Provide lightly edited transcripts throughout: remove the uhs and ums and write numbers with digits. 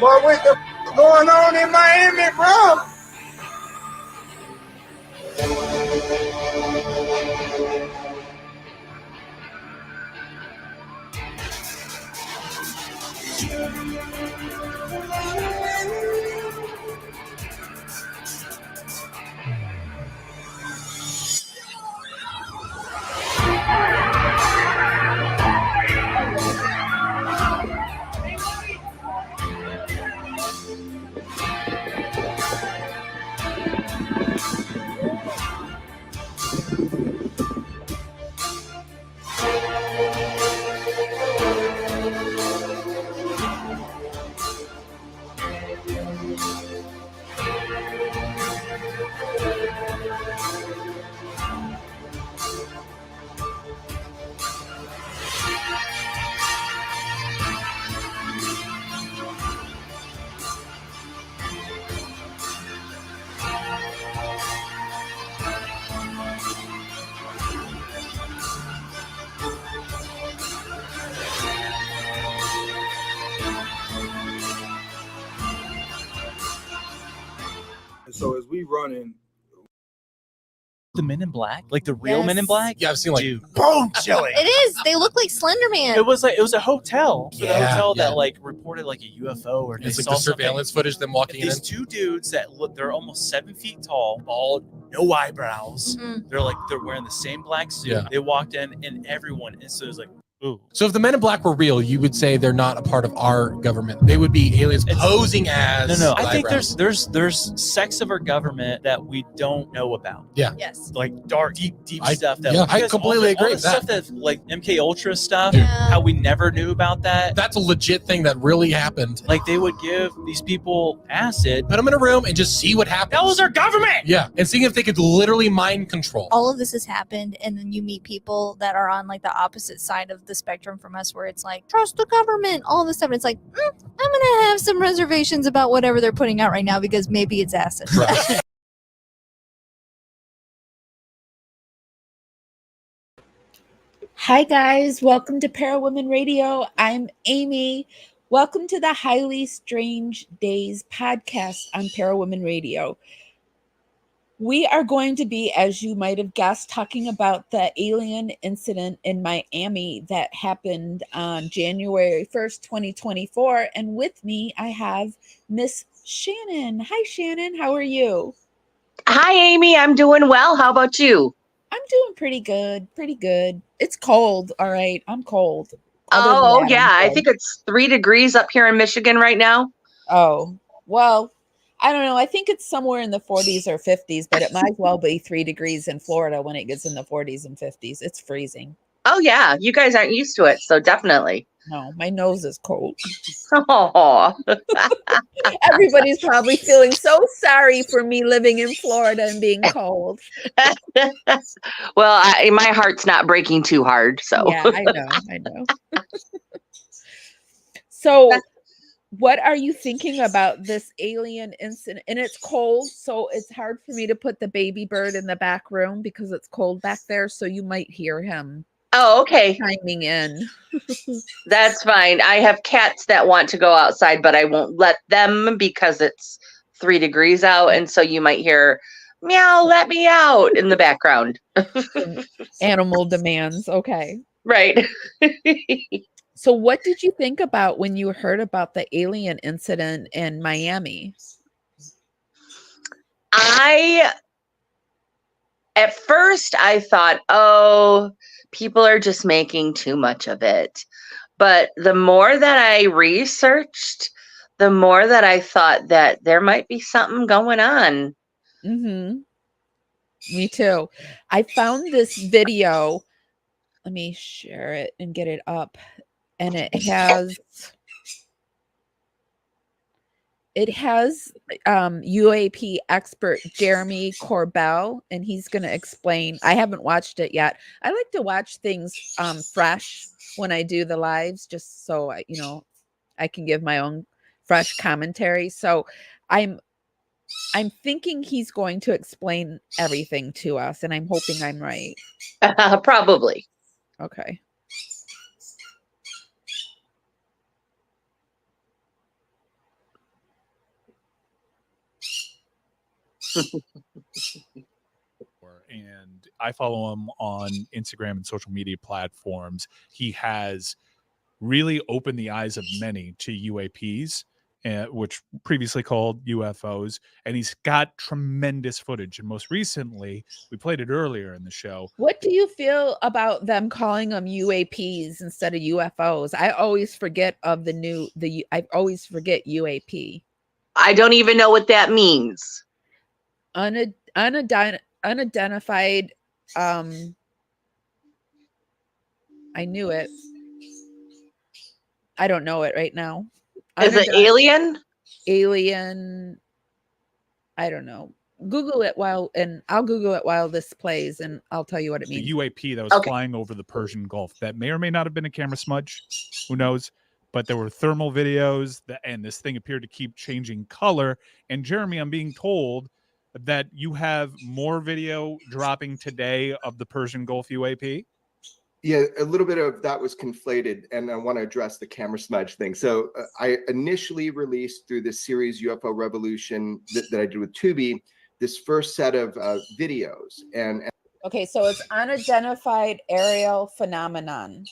But with the going on in Miami, bro. So as we running, the Men in Black, like the real Men in Black. Yeah, I've seen like bone chilling. It is. They look like Slender Man. It was a hotel. For the hotel yeah. that like reported like a UFO or it's they like saw the surveillance footage them walking in. These two dudes that look, they're almost 7 feet tall, bald, no eyebrows. They're wearing the same black suit. Yeah. They walked in and everyone instantly was like, ooh. So if the Men in Black were real, you would say they're not a part of our government. They would be aliens posing as. No. I think eyebrows. there's sects of our government that we don't know about. Yeah. Yes. Like dark, deep stuff. That yeah, I because completely agree all the with that. stuff that like MK Ultra stuff, Dude. how we never knew about that. That's a legit thing that really happened. Like they would give these people acid, put them in a room and just see what happens. That was our government. Yeah, and seeing if they could literally mind control. All of this has happened, and then you meet people that are on like the opposite side of the spectrum from us, where it's like trust the government, all this stuff. And it's like I'm gonna have some reservations about whatever they're putting out right now because maybe it's acid. Right. Hi guys, welcome to ParaWomen Radio. I'm Amy. Welcome to the Highly Strange Days podcast on ParaWomen Radio. We are going to be, as you might have guessed, talking about the alien incident in Miami that happened on January 1st, 2024. And with me, I have Miss Shannon. Hi, Shannon. How are you? Hi, Amy. I'm doing well. How about you? I'm doing pretty good. Pretty good. It's cold. All right. I'm cold. Oh, yeah. I think it's 3 degrees up here in Michigan right now. Oh, well. I don't know. I think it's somewhere in the 40s or 50s, but it might as well be 3 degrees in Florida when it gets in the 40s and 50s. It's freezing. Oh, yeah. You guys aren't used to it, so definitely. No, my nose is cold. Oh. Everybody's probably feeling so sorry for me living in Florida and being cold. Well, my heart's not breaking too hard, so. Yeah, I know. So what are you thinking about this alien incident? And it's cold, so it's hard for me to put the baby bird in the back room because it's cold back there. So you might hear him. Oh, okay. Chiming in. That's fine. I have cats that want to go outside, but I won't let them because it's 3 degrees out. And so you might hear, meow, let me out in the background. Animal demands. Okay. Right. So what did you think about when you heard about the alien incident in Miami? At first I thought, oh, people are just making too much of it. But the more that I researched, the more that I thought that there might be something going on. Mm-hmm. Me too. I found this video. Let me share it and get it up. And it has UAP expert Jeremy Corbell, and he's going to explain. I haven't watched it yet. I like to watch things fresh when I do the lives, just so I can give my own fresh commentary. So I'm thinking he's going to explain everything to us, and I'm hoping I'm right. Probably. Okay. And I follow him on Instagram and social media platforms. He has really opened the eyes of many to UAPs, which previously called UFOs, and he's got tremendous footage. And most recently, we played it earlier in the show. What do you feel about them calling them UAPs instead of UFOs? I always forget of I always forget UAP. I don't even know what that means. Unidentified. I knew it. I don't know it right now. Is it alien? Alien. I don't know. Google it I'll Google it while this plays, and I'll tell you what it means. The UAP that was flying over the Persian Gulf. That may or may not have been a camera smudge. Who knows? But there were thermal videos, and this thing appeared to keep changing color. And Jeremy, I'm being told that you have more video dropping today of the Persian Gulf UAP. Yeah, a little bit of that was conflated, and I want to address the camera smudge thing. So I initially released through this series UFO Revolution that I did with Tubi, this first set of videos. And okay, so it's unidentified aerial phenomenon.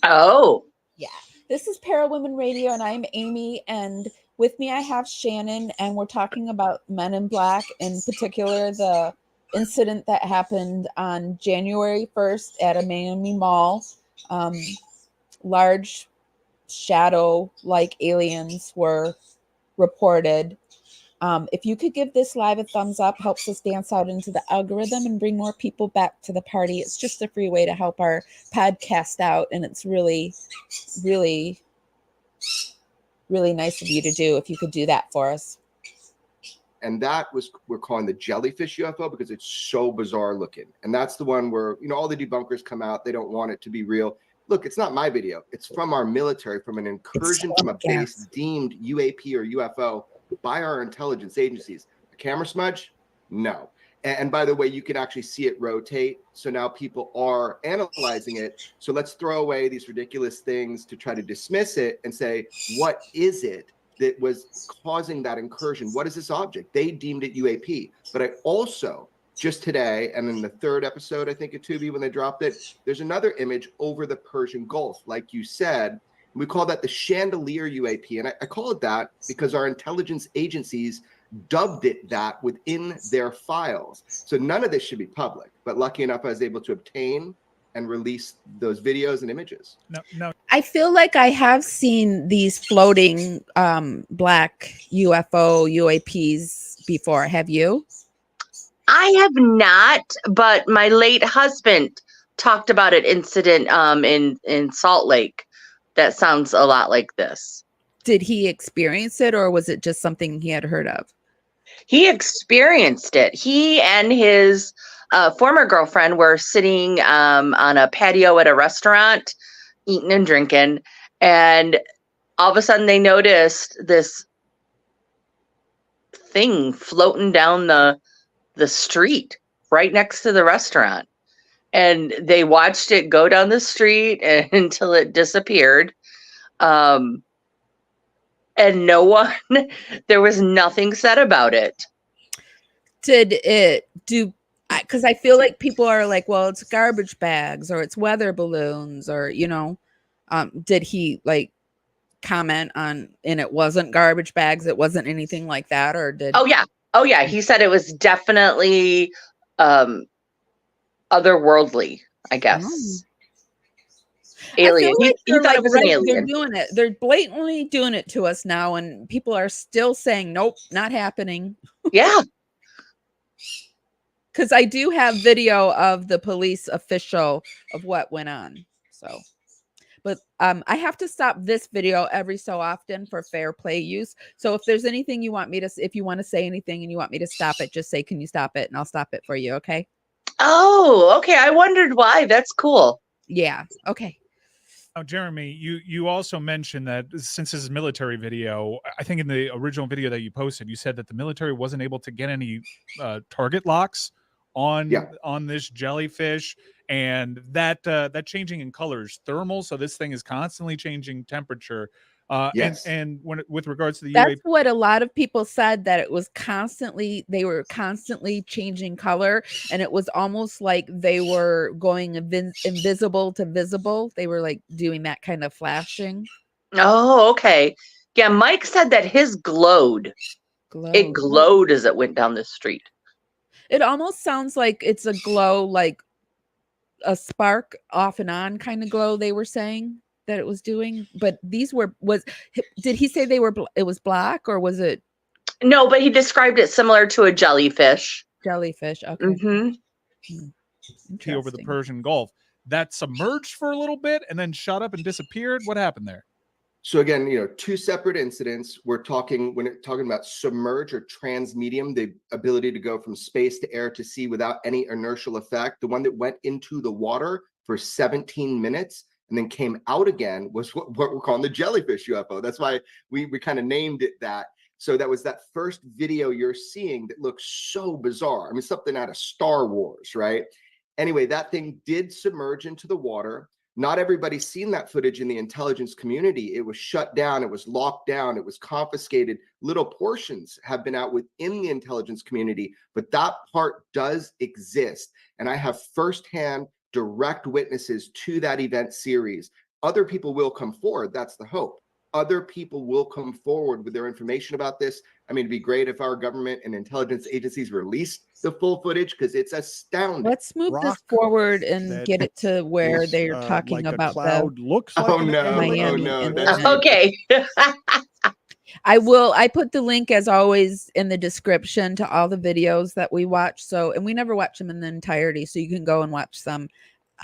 Oh. Yeah. This is ParaWomen Radio, and I'm Amy, and with me I have Shannon, and we're talking about Men in Black, in particular the incident that happened on January 1st at a Miami mall. Large shadow-like aliens were reported. If you could give this live a thumbs up, helps us dance out into the algorithm and bring more people back to the party. It's just a free way to help our podcast out, and it's really, really, really nice of you to do if you could do that for us. And that we're calling the jellyfish UFO because it's so bizarre looking. And that's the one where, all the debunkers come out. They don't want it to be real. Look, it's not my video. It's from our military, from an incursion from a base deemed UAP or UFO by our intelligence agencies. A camera smudge? No. And by the way, you can actually see it rotate. So now people are analyzing it. So let's throw away these ridiculous things to try to dismiss it and say, what is it that was causing that incursion? What is this object? They deemed it UAP. But I also, just today, and in the third episode, I think at Tubi when they dropped it, there's another image over the Persian Gulf, like you said. We call that the chandelier UAP. And I call it that because our intelligence agencies dubbed it that within their files. So none of this should be public. But lucky enough, I was able to obtain and release those videos and images. No. I feel like I have seen these floating black UFO UAPs before. Have you? I have not, but my late husband talked about an incident in Salt Lake that sounds a lot like this. Did he experience it, or was it just something he had heard of? He experienced it. He and his former girlfriend were sitting on a patio at a restaurant, eating and drinking, and all of a sudden they noticed this thing floating down the street right next to the restaurant. And they watched it go down the street until it disappeared. And there was nothing said about it. Did it do, because I feel like people are like, well, it's garbage bags or it's weather balloons or, did he like comment on, and it wasn't garbage bags, it wasn't anything like that, or did? Oh yeah. He said it was definitely otherworldly, I guess. Alien. Like he thought it was an alien. They're doing it. They're blatantly doing it to us now, and people are still saying, nope, not happening. Yeah. Because I do have video of the police official of what went on. So, but I have to stop this video every so often for fair play use. So if there's anything you want me to, if you want to say anything and you want me to stop it, just say, can you stop it? And I'll stop it for you. Okay. Oh, okay. I wondered why. That's cool. Yeah. Okay. Now, Jeremy, you also mentioned that since this is military video, I think in the original video that you posted, you said that the military wasn't able to get any target locks on this jellyfish, and that changing in color is thermal, so this thing is constantly changing temperature. Yes. And with regards to the That's UAP, what a lot of people said, that it was they were constantly changing color, and it was almost like they were going invisible to visible. They were like doing that kind of flashing. Oh, okay. Yeah, Mike said that his glowed. It glowed as it went down the street. It almost sounds like it's a glow, like a spark off and on kind of glow they were saying that it was doing. But these did he say it was black, or was it? No, but he described it similar to a jellyfish. Jellyfish. Okay. Mm-hmm. over the Persian Gulf that submerged for a little bit and then shot up and disappeared. What happened there? So again, two separate incidents. We're talking about submerge or transmedium, the ability to go from space to air to sea without any inertial effect. The one that went into the water for 17 minutes and then came out again was what we're calling the jellyfish UFO. That's why we kind of named it that. So that was that first video you're seeing that looks so bizarre. I mean, something out of Star Wars, right? Anyway, that thing did submerge into the water. Not everybody's seen that footage in the intelligence community. It was shut down. It was locked down. It was confiscated. Little portions have been out within the intelligence community, but that part does exist. And I have firsthand direct witnesses to that event series. Other people will come forward. That's the hope. Other people will come forward with their information about this. I mean, it'd be great if our government and intelligence agencies released the full footage, because it's astounding. Let's move this forward and get it to where they're talking like about a cloud looks like Miami. Okay. I put the link, as always, in the description to all the videos that we watch. So, and we never watch them in the entirety, so you can go and watch them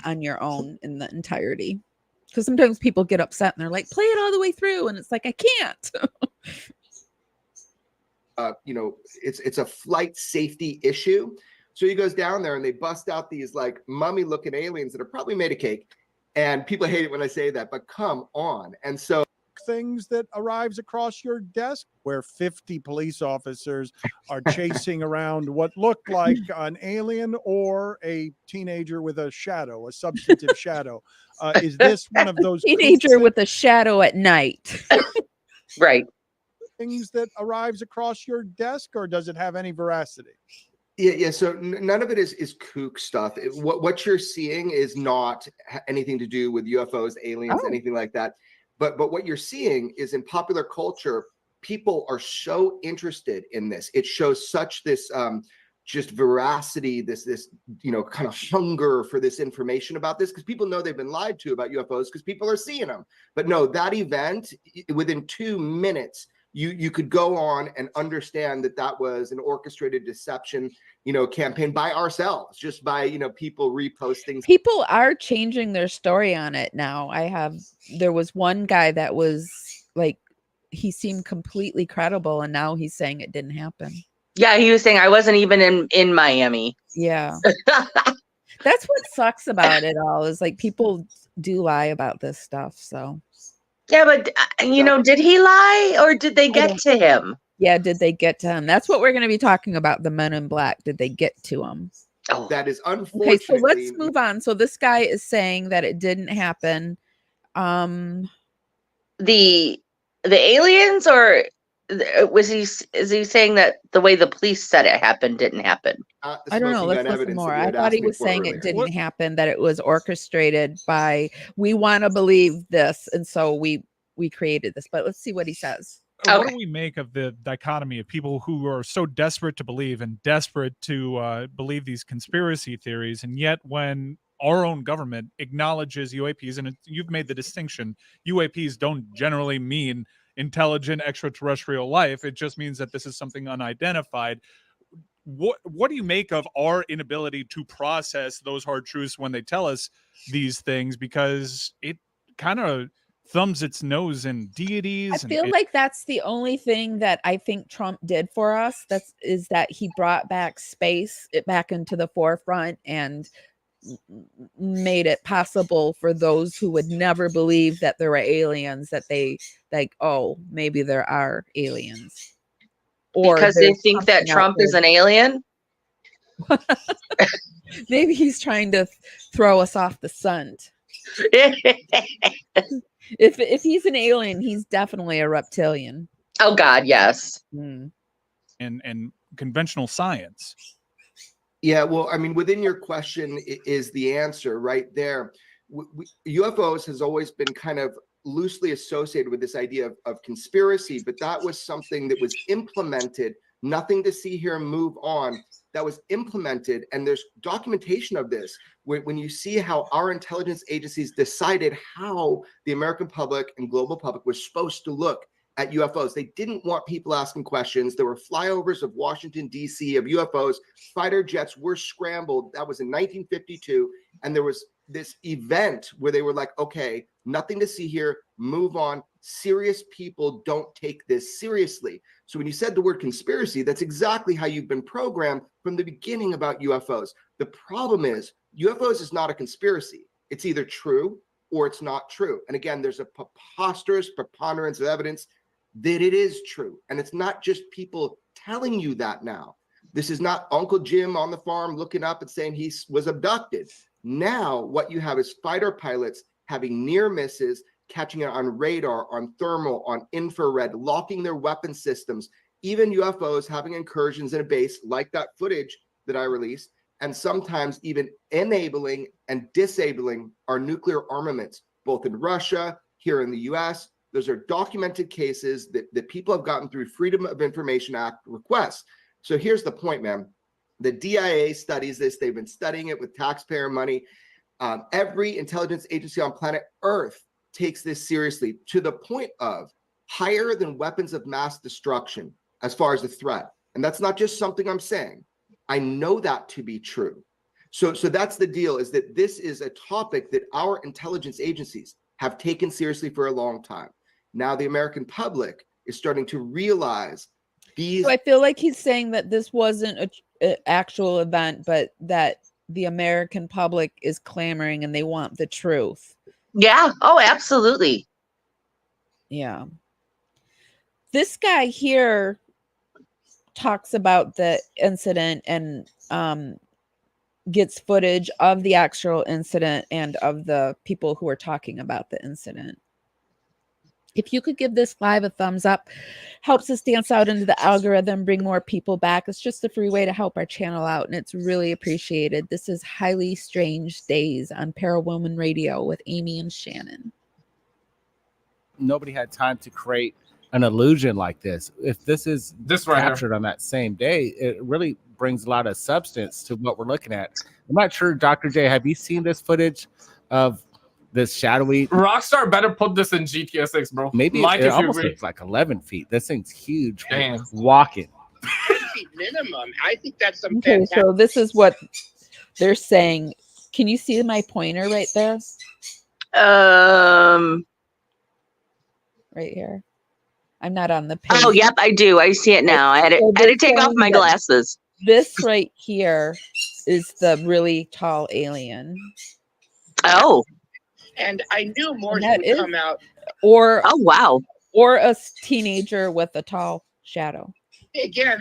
on your own in the entirety. Because sometimes people get upset and they're like, play it all the way through. And it's like, I can't. It's a flight safety issue. So he goes down there and they bust out these like mummy looking aliens that are probably made of cake. And people hate it when I say that, but come on. And so things that arrives across your desk where 50 police officers are chasing around what looked like an alien or a teenager with a substantive shadow. Is this one of those teenager with a shadow at night? Right. Things that arrives across your desk, or does it have any veracity? Yeah. So none of it is kook stuff. What you're seeing is not anything to do with UFOs, aliens, anything like that. But what you're seeing is in popular culture, people are so interested in this. It shows such this just veracity, this kind of hunger for this information about this, because people know they've been lied to about UFOs because people are seeing them. But no, that event, within 2 minutes, you could go on and understand that was an orchestrated deception, campaign by ourselves, just by, people reposting. People are changing their story on it now. There was one guy that was like, he seemed completely credible, and now he's saying it didn't happen. Yeah, he was saying I wasn't even in Miami. Yeah. That's what sucks about it all, is like people do lie about this stuff. So yeah, but did he lie, or did they get to him? Yeah, did they get to him? That's what we're going to be talking about, the Men in Black. Did they get to him? Oh. That is unfortunately. Okay, so let's move on. So this guy is saying that it didn't happen. The aliens, or is he saying that the way the police said it happened didn't happen? I don't know. Let's listen more. I thought he was saying it didn't happen, that it was orchestrated by, we want to believe this, and so we created this. But let's see what he says. What do we make of the dichotomy of people who are so desperate to believe and desperate to believe these conspiracy theories, and yet when our own government acknowledges UAPs, and you've made the distinction, UAPs don't generally mean intelligent extraterrestrial life. It just means that this is something unidentified. What do you make of our inability to process those hard truths when they tell us these things? Because it kind of thumbs its nose in deities. I feel like that's the only thing that I think Trump did for us. Is that he brought back space back into the forefront and made it possible for those who would never believe that there were aliens, that they like, oh, maybe there are aliens. Or because they think that Trump is an alien. Maybe he's trying to throw us off the scent. If he's an alien, he's definitely a reptilian. Oh God, yes. Mm. And conventional science. Yeah, well, I mean, within your question is the answer right there. UFOs has always been kind of loosely associated with this idea of conspiracy, but that was something that was implemented. Nothing to see here, move on. That was implemented, and there's documentation of this. When you see how our intelligence agencies decided how the American public and global public was supposed to look at UFOs. They didn't want people asking questions. There were flyovers of Washington, D.C. of UFOs. Fighter jets were scrambled. That was in 1952. And there was this event where they were like, okay, nothing to see here, move on. Serious people don't take this seriously. So when you said the word conspiracy, that's exactly how you've been programmed from the beginning about UFOs. The problem is UFOs is not a conspiracy. It's either true or it's not true. And again, there's a preposterous preponderance of evidence that it is true. And it's not just people telling you that now. This is not Uncle Jim on the farm looking up and saying he was abducted. Now what you have is fighter pilots having near misses, catching it on radar, on thermal, on infrared, locking their weapon systems, even UFOs having incursions in a base like that footage that I released, and sometimes even enabling and disabling our nuclear armaments, both in Russia, here in the US. Those are documented cases that people have gotten through Freedom of Information Act requests. So here's the point, man. The DIA studies this. They've been studying it with taxpayer money. Every intelligence agency on planet Earth takes this seriously to the point of higher than weapons of mass destruction as far as the threat. And that's not just something I'm saying. I know that to be true. So that's the deal, is that this is a topic that our intelligence agencies have taken seriously for a long time. Now the American public is starting to realize these. So I feel like he's saying that this wasn't an actual event, but that the American public is clamoring and they want the truth. Yeah. Oh, absolutely. Yeah. This guy here talks about the incident and gets footage of the actual incident and of the people who are talking about the incident. If you could give this live a thumbs up, helps us dance out into the algorithm, bring more people back. It's just a free way to help our channel out, and it's really appreciated. This is Highly Strange Days on ParaWomen Radio with Amy and Shannon. Nobody had time to create an illusion like this. If this is captured on that same day, it really brings a lot of substance to what we're looking at. I'm not sure, Dr. J, have you seen this footage of this shadowy? Rockstar better put this in GTSX, bro. Maybe like it almost looks like 11 feet. This thing's huge. Damn. Walking. Minimum. I think that's some Okay, fantastic. so this is what they're saying. Can you see my pointer right there? Right here. I'm not on the page. Oh, yep, I do. I see it now. I had to take off my glasses. This right here is the really tall alien. Oh. And I knew more And that would is- come out. Or Oh, wow. or a teenager with a tall shadow. Again,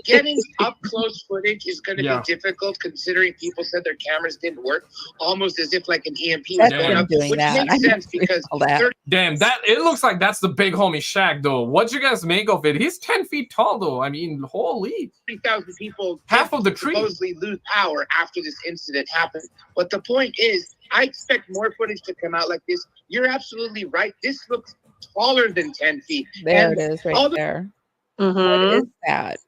getting up close footage is going to Yeah. be difficult, considering people said their cameras didn't work, almost as if like an EMP was That's going him up, doing which that. I makes didn't sense because all that. 30 Damn, that it looks like that's the big homie Shaq though. What you guys make of it? He's 10 feet tall though. I mean, holy. 30,000 people Half of the tree. supposedly lose power after this incident happened. But the point is, I expect more footage to come out like this. You're absolutely right. This looks taller than 10 feet. There And it is all right the- there. Mm-hmm. What is that?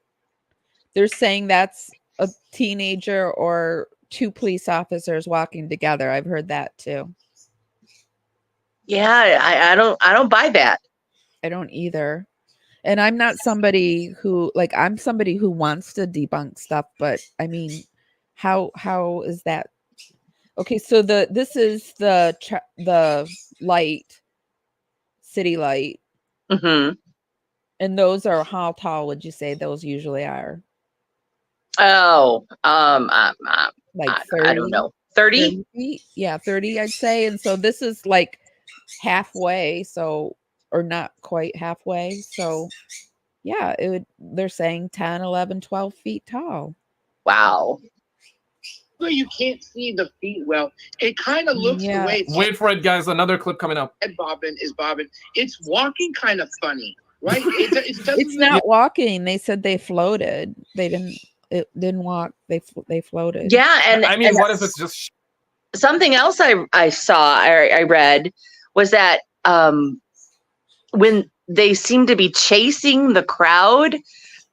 They're saying that's a teenager or two police officers walking together. I've heard that too. Yeah, I don't buy that. I don't either. And I'm not somebody who I'm somebody who wants to debunk stuff, but I mean, how is that? Okay, so this is the light, city light, Mm-hmm. and those are how tall would you say those usually are? Oh, Like 30, I don't know. 30? 30 feet? Yeah, 30, I'd say. And so this is like halfway, so or not quite halfway. So yeah, they're saying 10, 11, 12 feet tall. Wow. where you can't see the feet well, it kind of looks the way it's Wait for it, guys. Another clip coming up. head bobbing is bobbing. It's walking kind of funny, right? It doesn't It's not walking. They said they floated. They didn't. It didn't walk. They floated. Yeah, and I mean, and what if it's just something else I read was that when they seem to be chasing the crowd,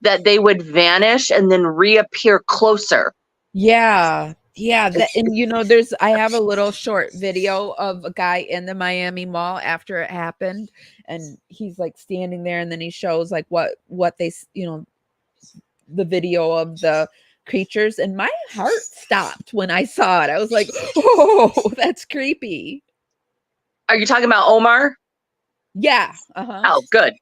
that they would vanish and then reappear closer. Yeah. And I have a little short video of a guy in the Miami Mall after it happened, and he's like standing there, and then he shows like what they, the video of the creatures, and my heart stopped when I saw it. I was like, oh, that's creepy. Are you talking about Omar? Yeah. Oh, good.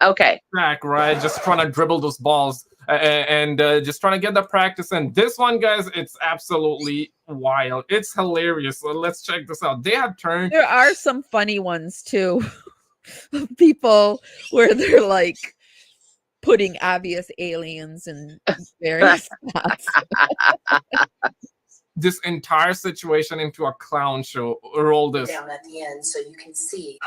Okay. track, right? Just trying to dribble those balls and just trying to get the practice. And this one, guys, it's absolutely wild. It's hilarious. So let's check this out. They have turned. There are some funny ones too. People where they're like putting obvious aliens in various spots. This entire situation into a clown show. Roll this. Down at the end so you can see.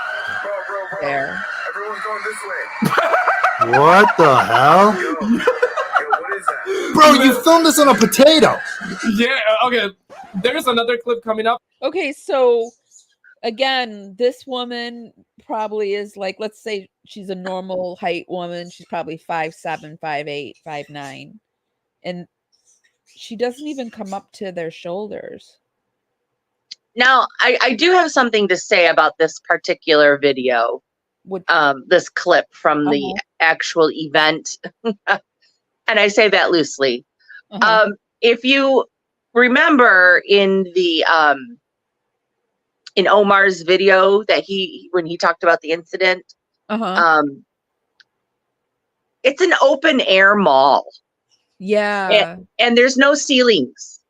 Bro. There. Everyone's going this way. What the hell? Yo, what is that? Bro, you filmed this on a potato. Yeah, okay. There's another clip coming up. Okay, so again, this woman probably is like, let's say she's a normal height woman. She's probably 5'7", 5'8", 5'9". And she doesn't even come up to their shoulders. Now, I do have something to say about this particular video. This clip from the actual event. And I say that loosely. If you remember in the in Omar's video that when he talked about the incident, it's an open air mall. Yeah. And there's no ceilings.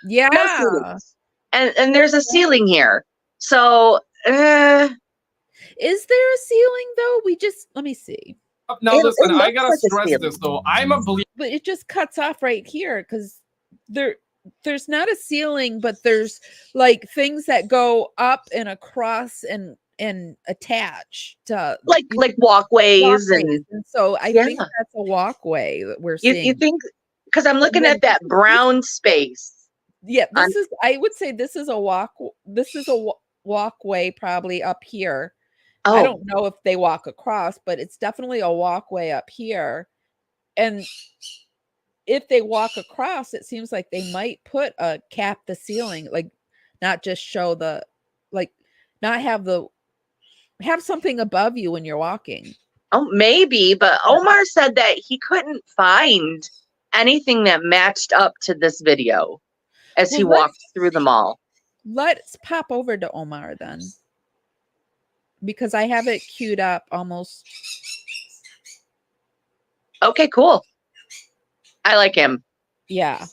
Yeah. No ceilings. And there's a ceiling here. So is there a ceiling though? Let me see. Now listen, I gotta stress this though. I'm a believer. But it just cuts off right here because there's not a ceiling, but there's like things that go up and across and attach to like walkways. And so I think that's a walkway that we're seeing. You think, because I'm looking at that brown space. Yeah, I would say this is a walkway probably up here. Oh. I don't know if they walk across, but it's definitely a walkway up here. And if they walk across, it seems like they might put a cap the ceiling, like not just show not have something above you when you're walking. Oh, maybe, but Omar said that he couldn't find anything that matched up to this video as he walked through the mall. Let's pop over to Omar then, because I have it queued up almost. Okay, cool. I like him. Yeah.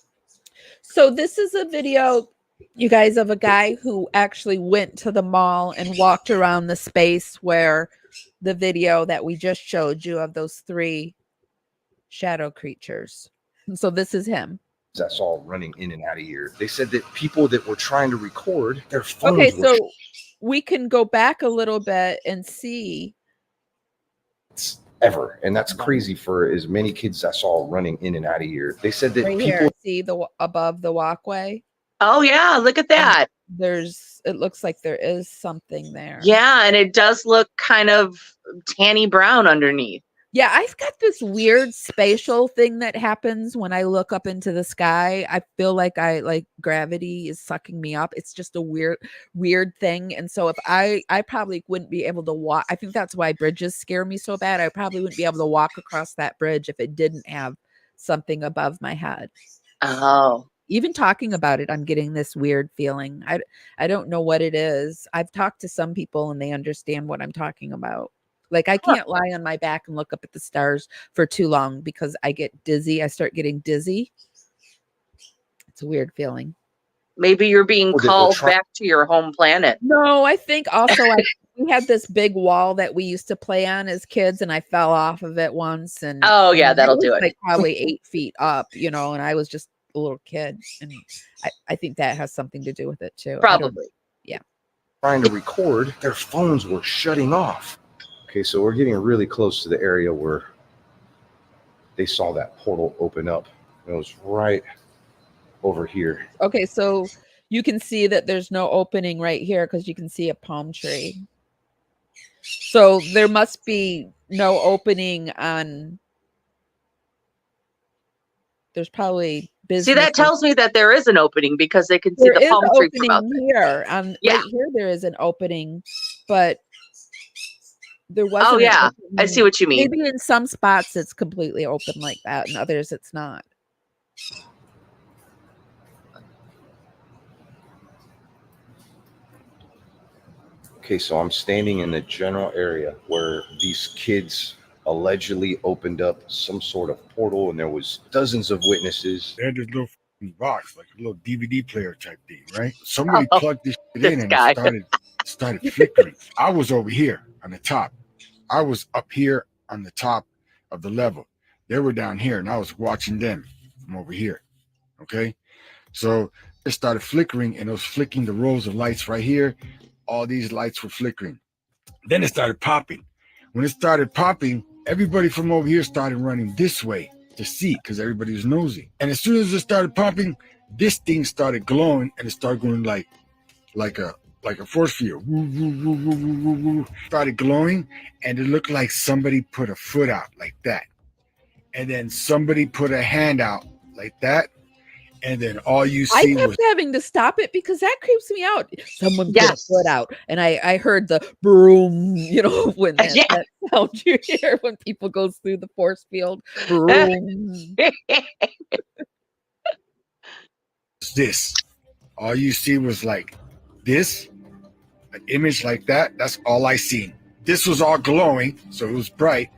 So this is a video, you guys, of a guy who actually went to the mall and walked around the space where the video that we just showed you of those 3 shadow creatures. And so this is him. That's all running in and out of here. They said that people that were trying to record their phones. Okay, so we can go back a little bit and see. Ever, and that's crazy for as many kids I saw running in and out of here. They said that right people here, see the above the walkway. Oh yeah, look at that. It looks like there is something there. Yeah, and it does look kind of tanny brown underneath. Yeah, I've got this weird spatial thing that happens when I look up into the sky. I feel like gravity is sucking me up. It's just a weird thing. And so if I probably wouldn't be able to walk. I think that's why bridges scare me so bad. I probably wouldn't be able to walk across that bridge if it didn't have something above my head. Oh. Even talking about it, I'm getting this weird feeling. I don't know what it is. I've talked to some people and they understand what I'm talking about. Like I can't lie on my back and look up at the stars for too long because I get dizzy. I start getting dizzy. It's a weird feeling. Maybe you're being called back to your home planet. No, I think also we had this big wall that we used to play on as kids, and I fell off of it once. And oh yeah, that'll do it. Like probably 8 feet up, and I was just a little kid, and I think that has something to do with it too. Probably. Yeah. Trying to record, their phones were shutting off. Okay, so we're getting really close to the area where they saw that portal open up. It was right over here. Okay, so you can see that there's no opening right here because you can see a palm tree. So there must be no opening on. There's probably business. See, that tells me that there is an opening because they can see There the is palm an tree from out opening there. here. Right Yeah. here, there is an opening, but there wasn't. Oh, an yeah. I opening. see what you mean. Maybe in some spots it's completely open like that, and others it's not. Okay, so I'm standing in the general area where these kids allegedly opened up some sort of portal, and there was dozens of witnesses. They had this little box, like a little DVD player type thing, right? Somebody plugged this shit in and guy. it started flickering. I was over here on the top. I was up here on the top of the level. They were down here, and I was watching them from over here. Okay, so it started flickering, and it was flicking the rows of lights right here. All these lights were flickering. Then it started popping. When it started popping, everybody from over here started running this way to see, because everybody was nosy. And as soon as it started popping, this thing started glowing, and it started going like a force field. Woo, woo, woo, woo, woo, woo, woo. Started glowing, and it looked like somebody put a foot out like that. And then somebody put a hand out like that. And then all you I see kept was having to stop it because that creeps me out. Someone put a foot out, and I heard the broom, when that sound you hear when people goes through the force field. Broom. this. All you see was like this, an image like that. That's all I seen. This was all glowing, so it was bright.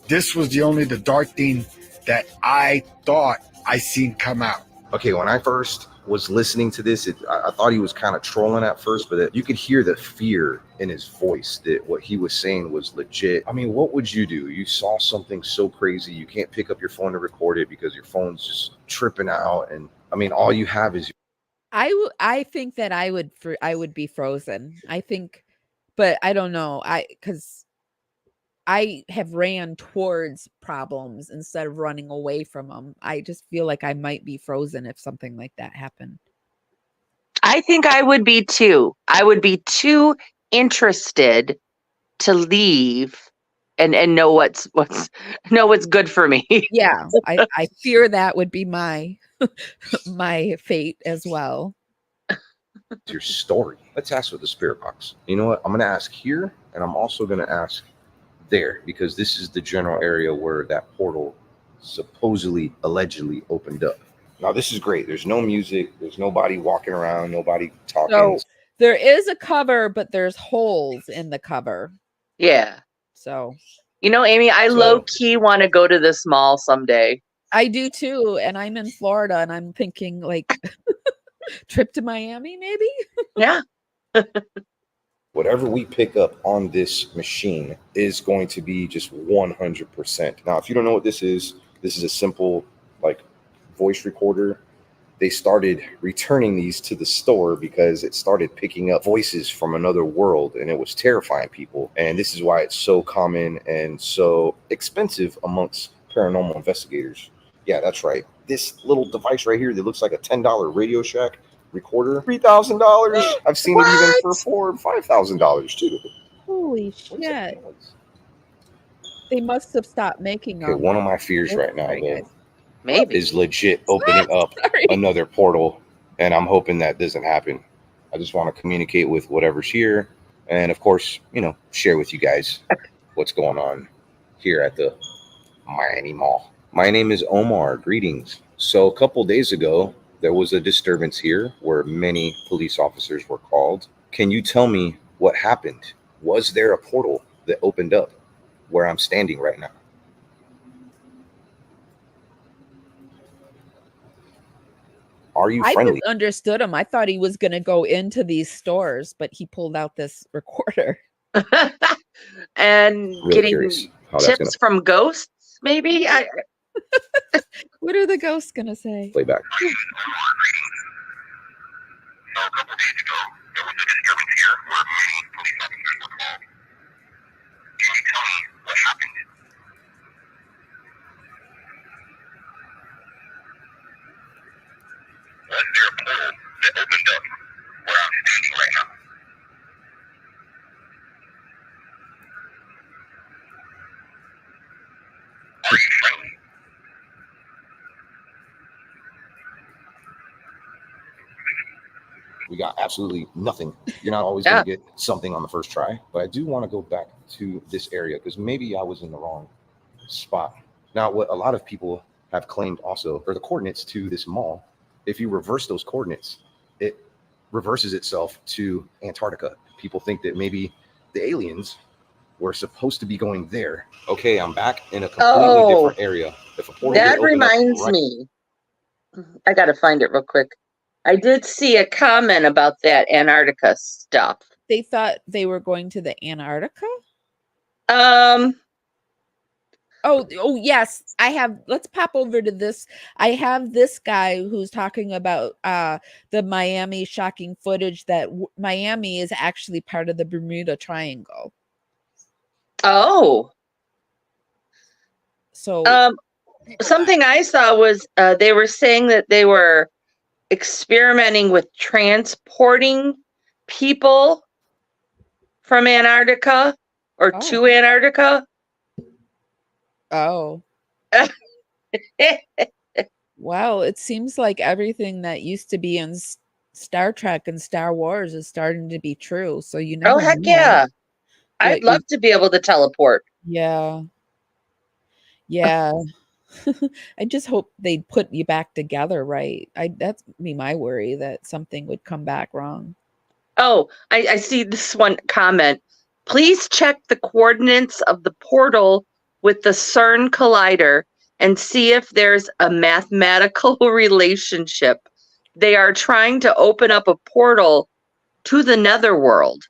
This was the dark thing that I thought I seen come out. Okay, when I first was listening to this, I thought he was kind of trolling at first, but you could hear the fear in his voice that what he was saying was legit. I mean, what would you do? You saw something so crazy, you can't pick up your phone to record it because your phone's just tripping out. And I mean, all you have is I think that I would be frozen. I think, but I don't know. Because I have ran towards problems instead of running away from them. I just feel like I might be frozen if something like that happened. I think I would be too. I would be too interested to leave and know what's good for me. Yeah, I fear that would be my my fate as well. your story. Let's ask with the spirit box. You know what? I'm going to ask here, and I'm also going to ask there, because this is the general area where that portal supposedly, allegedly opened up. Now, this is great. There's no music. There's nobody walking around, nobody talking. So there is a cover, but there's holes in the cover. Yeah. So, Amy, I low-key want to go to this mall someday. I do too. And I'm in Florida, and I'm thinking like trip to Miami, maybe? Yeah. Whatever we pick up on this machine is going to be just 100%. Now, if you don't know what this is a simple voice recorder. They started returning these to the store because it started picking up voices from another world, and it was terrifying people. And this is why it's so common and so expensive amongst paranormal investigators. Yeah, that's right. This little device right here that looks like a $10 Radio Shack recorder, $3,000. I've seen it even for $4,000 and $5,000 too. Holy shit. They must have stopped making them. Okay, one of my fears right now, though, maybe is legit opening up another portal, and I'm hoping that doesn't happen. I just want to communicate with whatever's here, and of course, share with you guys what's going on here at the Miami Mall. My name is Omar. Greetings. So a couple days ago, there was a disturbance here where many police officers were called. Can you tell me what happened? Was there a portal that opened up where I'm standing right now? Are you friendly? I just understood him. I thought he was going to go into these stores, but he pulled out this recorder. And Really getting curious how that's tips from ghosts, maybe? What are the ghosts gonna say? Playback. We got absolutely nothing. You're not always going to get something on the first try, but I do want to go back to this area because maybe I was in the wrong spot. Now, what a lot of people have claimed also are the coordinates to this mall. If you reverse those coordinates, it reverses itself to Antarctica. People think that maybe the aliens were supposed to be going there. Okay, I'm back in a completely different area. If a portal that reminds me, I got to find it real quick. I did see a comment about that Antarctica stuff. They thought they were going to the Antarctica? Oh yes, I have. Let's pop over to this. I have this guy who's talking about the Miami shocking footage that Miami is actually part of the Bermuda Triangle. Oh. So something I saw was they were saying that they were experimenting with transporting people from Antarctica or to Antarctica. Oh. Wow, it seems like everything that used to be in Star Trek and Star Wars is starting to be true. So you never heck know. yeah. I'd love to be able to teleport. Yeah. Yeah. I just hope they'd put you back together, right? That's be my worry that something would come back wrong. Oh, I see this one comment. Please check the coordinates of the portal with the CERN collider and see if there's a mathematical relationship. They are trying to open up a portal to the netherworld,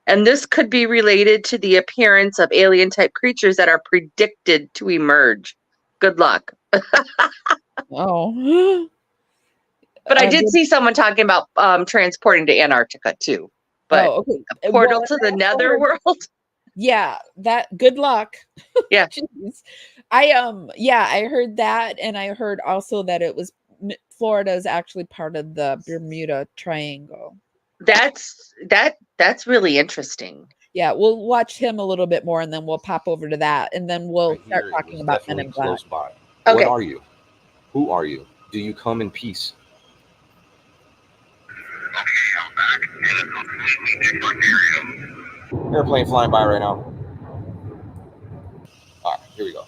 and this could be related to the appearance of alien-type creatures that are predicted to emerge. Good luck. Oh. But I did see someone talking about transporting to Antarctica too. But okay. a portal to the netherworld. Yeah, that good luck. Yeah. I heard that, and I heard also that it was Florida is actually part of the Bermuda Triangle. That's really interesting. Yeah, we'll watch him a little bit more, and then we'll pop over to that, and then we'll start talking about Men in Black. By. Okay. What are you? Who are you? Do you come in peace? Airplane flying by right now. All right, here we go.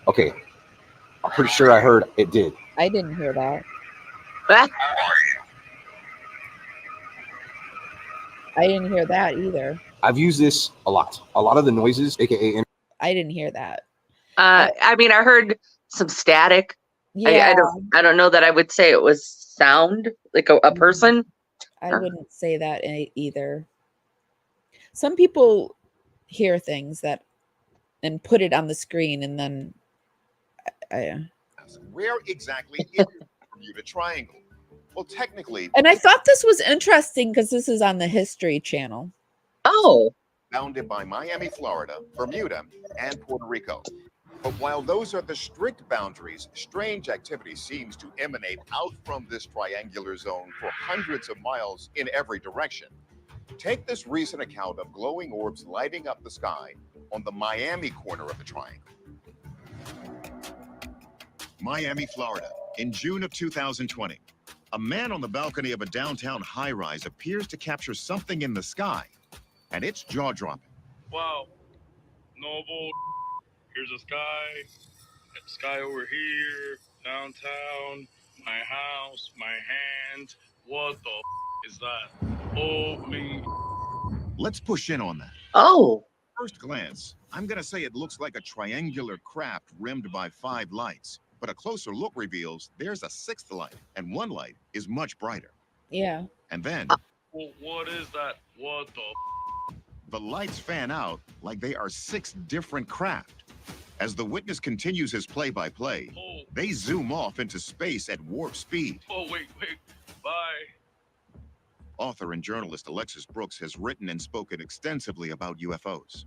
Okay, I'm pretty sure I heard it did. I didn't hear that. I didn't hear that either. I've used this a lot. A lot of the noises, aka. I didn't hear that. I mean, I heard some static. Yeah. I don't know that I would say it was sound like a person. I wouldn't say that either. Some people hear things that and put it on the screen, and then where exactly is the Bermuda Triangle? Well, technically, and I thought this was interesting because this is on the History Channel. Oh, bounded by Miami, Florida, Bermuda, and Puerto Rico. But while those are the strict boundaries, strange activity seems to emanate out from this triangular zone for hundreds of miles in every direction. Take this recent account of glowing orbs lighting up the sky on the Miami corner of the triangle. Miami, Florida, in June of 2020. A man on the balcony of a downtown high-rise appears to capture something in the sky, and it's jaw-dropping. Wow, no bull. Here's a sky over here, downtown, my house, my hands. What the is that? Holy. Let's push in on that. Oh. First glance, I'm going to say it looks like a triangular craft rimmed by 5 lights. But a closer look reveals there's a sixth light, and one light is much brighter. Yeah. And then Well, what is that? What the? the lights fan out like they are 6 different craft. As the witness continues his play-by-play, they zoom off into space at warp speed. Oh, wait. Bye. Author and journalist Alexis Brooks has written and spoken extensively about UFOs.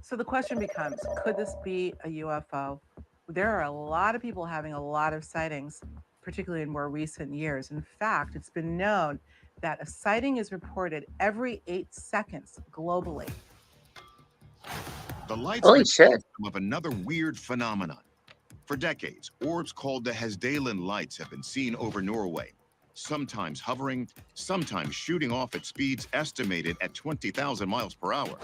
So the question becomes, could this be a UFO? There are a lot of people having a lot of sightings, particularly in more recent years. In fact, it's been known that a sighting is reported every 8 seconds globally. The lights Holy are shit. symptom of another weird phenomenon. For decades, orbs called the Hesdalen lights have been seen over Norway, sometimes hovering, sometimes shooting off at speeds estimated at 20,000 miles per hour.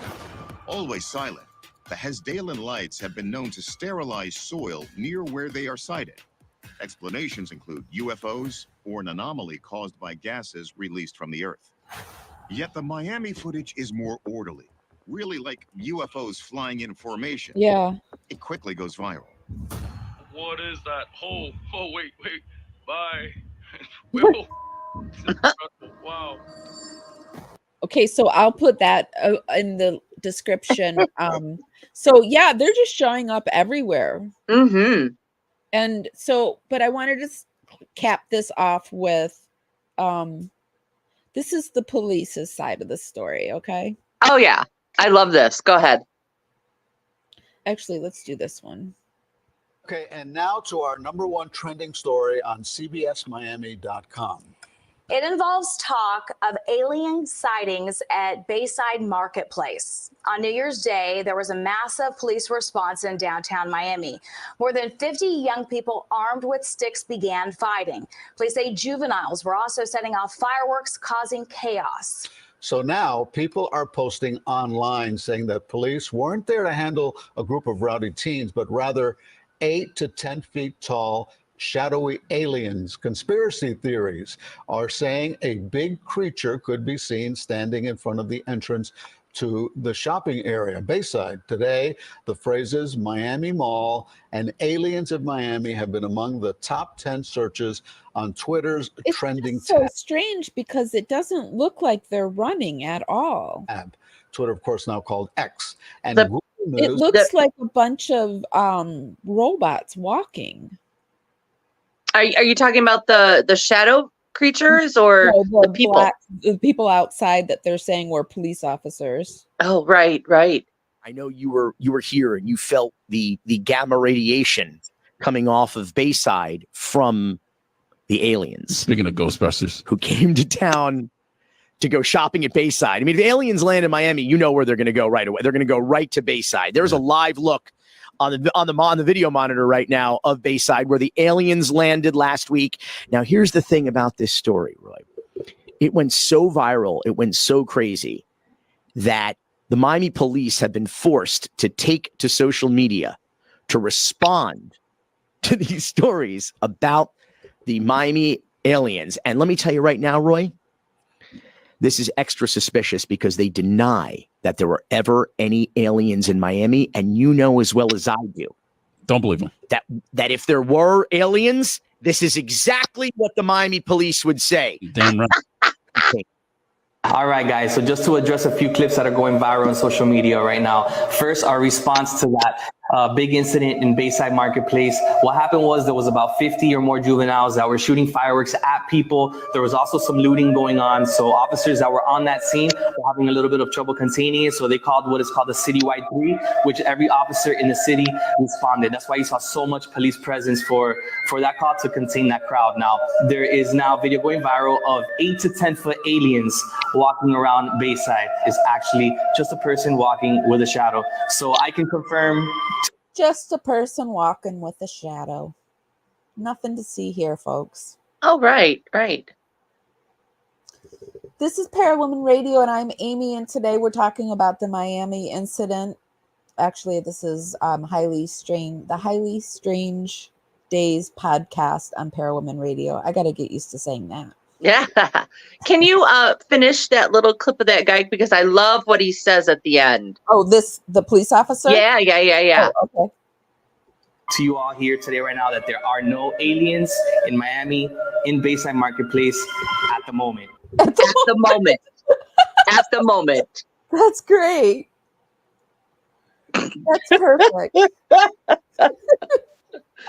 Always silent, the Hesdalen lights have been known to sterilize soil near where they are sighted. Explanations include UFOs or an anomaly caused by gases released from the Earth. Yet the Miami footage is more orderly, really like UFOs flying in formation. Yeah. It quickly goes viral. What is that? Oh, wait. Bye. Whoa. Wow. Okay, so I'll put that in the description. So yeah, they're just showing up everywhere. Mm-hmm. And so, but I wanted to cap this off with, this is the police's side of the story, okay? Oh, yeah. I love this. Go ahead. Actually, let's do this one. Okay, and now to our #1 trending story on CBSMiami.com. It involves talk of alien sightings at Bayside Marketplace. On New Year's Day, there was a massive police response in downtown Miami. More than 50 young people armed with sticks began fighting. Police say juveniles were also setting off fireworks, causing chaos. So now people are posting online saying that police weren't there to handle a group of rowdy teens, but rather 8 to 10 feet tall shadowy aliens. Conspiracy theories are saying a big creature could be seen standing in front of the entrance to the shopping area, Bayside. Today, the phrases Miami Mall and aliens of Miami have been among the top 10 searches on Twitter's trending So strange because it doesn't look like they're running at all. tab. Twitter, of course, now called X. And The- Google It News. looks like a bunch of robots walking. Are you talking about the shadow creatures or No, the people? the people outside that they're saying were police officers. Oh, right. I know you were here and you felt the gamma radiation coming off of Bayside from the aliens. Speaking of Ghostbusters, who came to town to go shopping at Bayside. I mean, if aliens land in Miami, you know where they're going to go right away. They're going to go right to Bayside. There's a live look on the video monitor right now of Bayside where the aliens landed last week. Now, here's the thing about this story, Roy. It went so viral, it went so crazy that the Miami police have been forced to take to social media to respond to these stories about the Miami aliens. And let me tell you right now, Roy, this is extra suspicious because they deny that there were ever any aliens in Miami. And you know as well as I do. Don't believe them. That if there were aliens, this is exactly what the Miami police would say. Damn right. Okay. All right, guys. So just to address a few clips that are going viral on social media right now. First, our response to that big incident in Bayside Marketplace. What happened was there was about 50 or more juveniles that were shooting fireworks at people. There was also some looting going on. So officers that were on that scene were having a little bit of trouble containing it. So they called what is called the citywide 3, which every officer in the city responded. That's why you saw so much police presence for that call to contain that crowd. Now, there is now video going viral of 8 to 10 foot aliens walking around Bayside. Is actually just a person walking with a shadow. So I can confirm. Just a person walking with a shadow. Nothing to see here, folks. Oh, right. This is ParaWomen Radio, and I'm Amy, and today we're talking about the Miami incident. Actually, this is the Highly Strange Days podcast on ParaWomen Radio. I got to get used to saying that. Yeah. Can you finish that little clip of that guy? Because I love what he says at the end. Oh, the police officer? Yeah. Oh, okay. to you all here today right now that there are no aliens in Miami in Bayside Marketplace at the moment. At the moment. At the moment. That's great. That's perfect.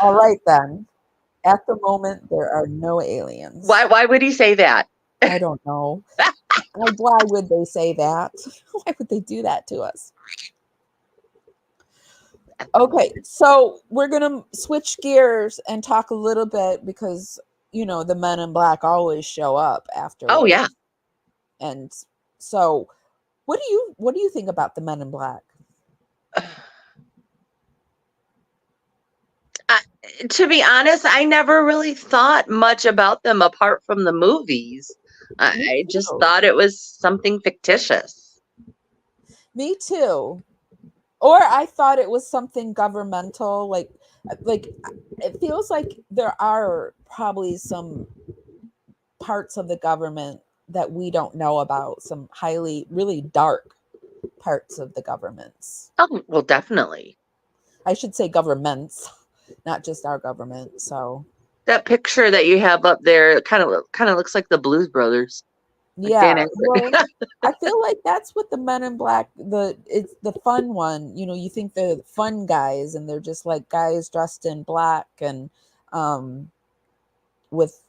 All right, then. At the moment, there are no aliens. Why would he say that? I don't know. Like, why would they say that? Why would they do that to us? Okay, so we're going to switch gears and talk a little bit because, you know, the men in black always show up after. Oh, yeah. And so what do you think about the men in black? To be honest, I never really thought much about them apart from the movies. I just thought it was something fictitious. Me too. Or I thought it was something governmental, like it feels like there are probably some parts of the government that we don't know about, some really dark parts of the governments. Oh, well, definitely. I should say governments, not just our government. So that picture that you have up there kind of looks like the Blues Brothers. Yeah, well, I feel like that's what the Men in Black, it's the fun one. You know, you think they're fun guys, and they're just like guys dressed in black and with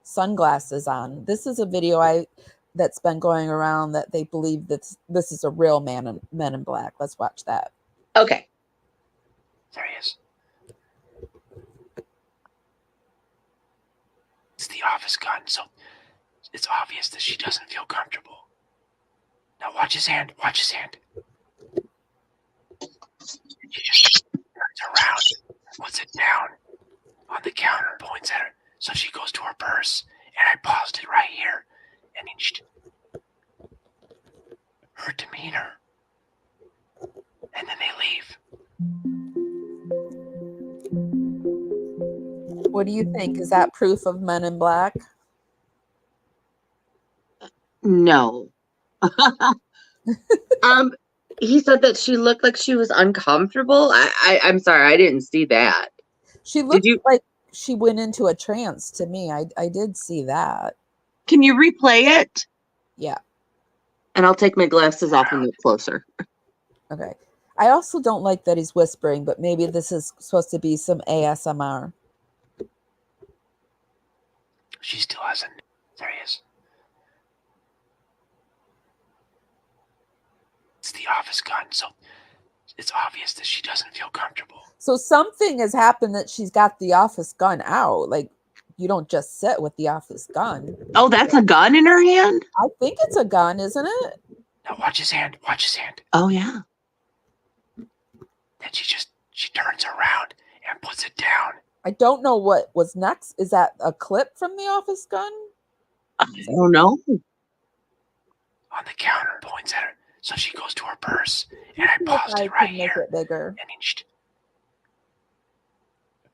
sunglasses on. This is a video that's been going around that they believe that this is a real Men in Black. Let's watch that. Okay. There he is. It's the office gun, so it's obvious that she doesn't feel comfortable. Now watch his hand. Watch his hand. She just turns around, puts it down on the counter, points at her. So she goes to her purse, and I paused it right here, and her demeanor, and then they leave. What do you think? Is that proof of Men in Black? No. He said that she looked like she was uncomfortable. I'm sorry, I didn't see that. She looked like she went into a trance to me. I did see that. Can you replay it? Yeah. And I'll take my glasses off and look closer. Okay. I also don't like that he's whispering, but maybe this is supposed to be some ASMR. She still hasn't. There he is. It's the office gun, so it's obvious that she doesn't feel comfortable. So something has happened that she's got the office gun out. Like, you don't just sit with the office gun. Oh, that's a gun in her hand? I think it's a gun, isn't it? Now watch his hand. Watch his hand. Oh, yeah. Then she turns around and puts it down. I don't know what was next. Is that a clip from the office gun? I don't know. On the counter, points at her. So she goes to her purse, and I paused it right here. Make it bigger. And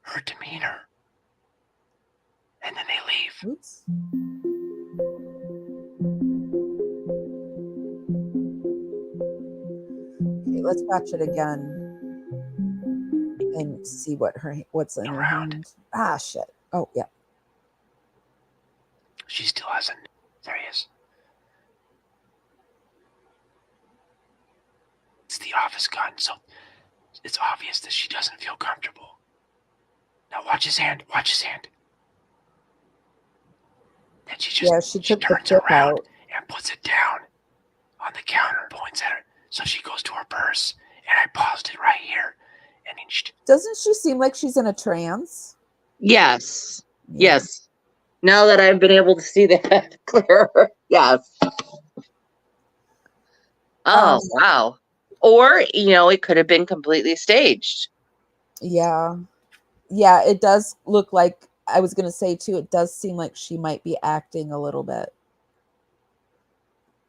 her demeanor, and then they leave. Oops. Okay, let's watch it again and see what's in her hand. Ah, shit. Oh, yeah. She still hasn't. There he is. It's the office gun, so it's obvious that she doesn't feel comfortable. Now watch his hand. Watch his hand. Then she turns around and puts it down on the counter, points at her. So she goes to her purse, and I paused it right here. And doesn't she seem like she's in a trance? Yes. Yeah. Yes. Now that I've been able to see that clearer. Yes. Oh, wow. Or, it could have been completely staged. Yeah. Yeah, it does look like, I was going to say too, it does seem like she might be acting a little bit.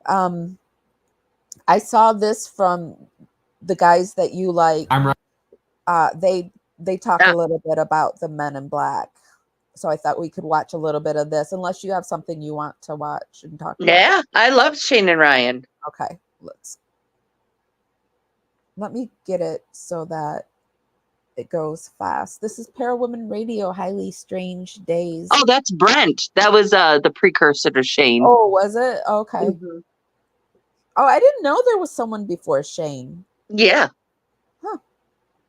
I saw this from the guys that you like. I'm right. They talk a little bit about the Men in Black. So I thought we could watch a little bit of this, unless you have something you want to watch and talk about. Yeah, I love Shane and Ryan. Okay, let's. let me get it so that it goes fast. This is ParaWomen Radio, Highly Strange Days. Oh, that's Brent. That was the precursor to Shane. Oh, was it? Okay. Mhm. Oh, I didn't know there was someone before Shane. Yeah.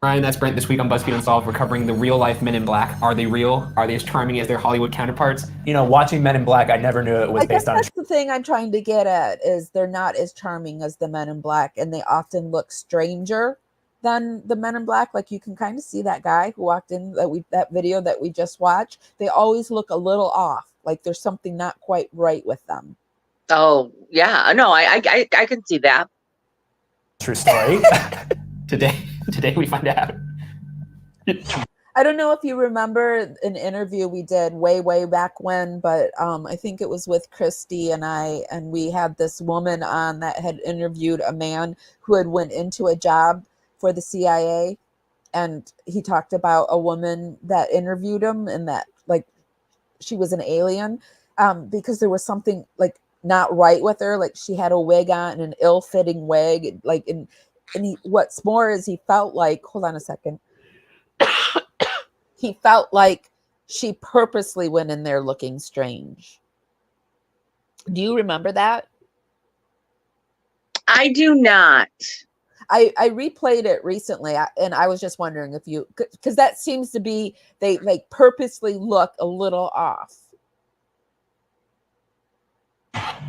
Ryan, that's Brent. This week on BuzzFeed Unsolved, we're covering the real-life Men in Black. Are they real? Are they as charming as their Hollywood counterparts? You know, watching Men in Black, I never knew it was I guess based on. that's the thing I'm trying to get at, is they're not as charming as the Men in Black, and they often look stranger than the Men in Black. Like, you can kind of see that guy who walked in that video that we just watched. They always look a little off, like there's something not quite right with them. Oh, yeah. No, I can see that. True story. Today we find out. I don't know if you remember an interview we did way back when, but I think it was with Christy and I, and we had this woman on that had interviewed a man who had went into a job for the CIA, and he talked about a woman that interviewed him and that, like, she was an alien because there was something like not right with her. Like, she had a wig on, an ill-fitting wig, like, and he, what's more is he felt like, hold on a second. He felt like she purposely went in there looking strange. Do you remember that? I do not. I replayed it recently, and I was just wondering if you, because that seems to be, they like purposely look a little off.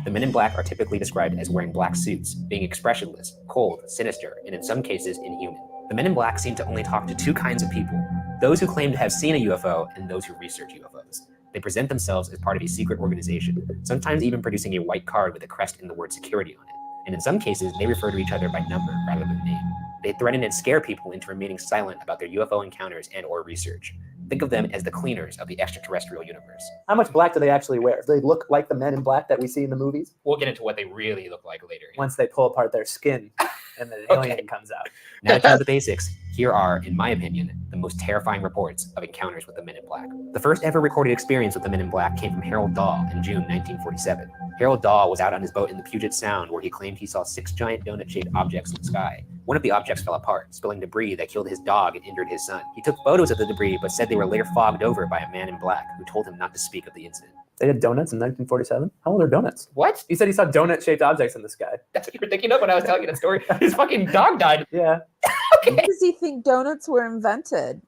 The Men in Black are typically described as wearing black suits, being expressionless, cold, sinister, and in some cases inhuman. The Men in Black seem to only talk to two kinds of people: those who claim to have seen a UFO and those who research UFOs. They present themselves as part of a secret organization, sometimes even producing a white card with a crest and the word security on it. And in some cases, they refer to each other by number rather than name. They threaten and scare people into remaining silent about their UFO encounters and or research. Think of them as the cleaners of the extraterrestrial universe. How much black do they actually wear? Do they look like the Men in Black that we see in the movies? We'll get into what they really look like later. Once they pull apart their skin and the alien comes out. Now that you know the basics, here are, in my opinion, the most terrifying reports of encounters with the Men in Black. The first ever recorded experience with the Men in Black came from Harold Dahl in June 1947. Harold Dahl was out on his boat in the Puget Sound where he claimed he saw 6 giant donut-shaped objects in the sky. One of the objects fell apart, spilling debris that killed his dog and injured his son. He took photos of the debris but said they were later fogged over by a man in black who told him not to speak of the incident. They had donuts in 1947? How old are donuts? What? You said he saw donut-shaped objects in the sky. That's what you were thinking of when I was telling you that story. His fucking dog died. Yeah. When does he think donuts were invented?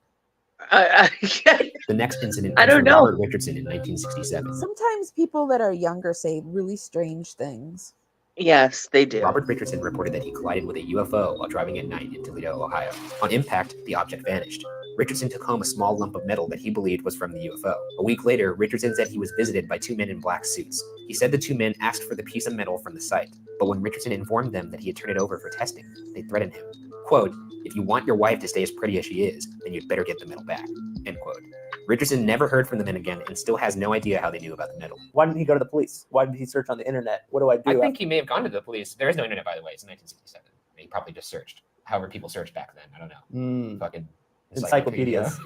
The next incident I was don't from know. Robert Richardson in 1967. Sometimes people that are younger say really strange things. Yes, they do. Robert Richardson reported that he collided with a UFO while driving at night in Toledo, Ohio. On impact, the object vanished. Richardson took home a small lump of metal that he believed was from the UFO. A week later, Richardson said he was visited by 2 men in black suits. He said the 2 men asked for the piece of metal from the site, but when Richardson informed them that he had turned it over for testing, they threatened him. Quote, "If you want your wife to stay as pretty as she is, then you'd better get the metal back." End quote. Richardson never heard from the men again and still has no idea how they knew about the metal. Why didn't he go to the police? Why did he search on the internet? What do I do? I think he may have gone to the police. There is no internet, by the way. It's 1967. He probably just searched. However people searched back then. I don't know. Fucking Encyclopedias.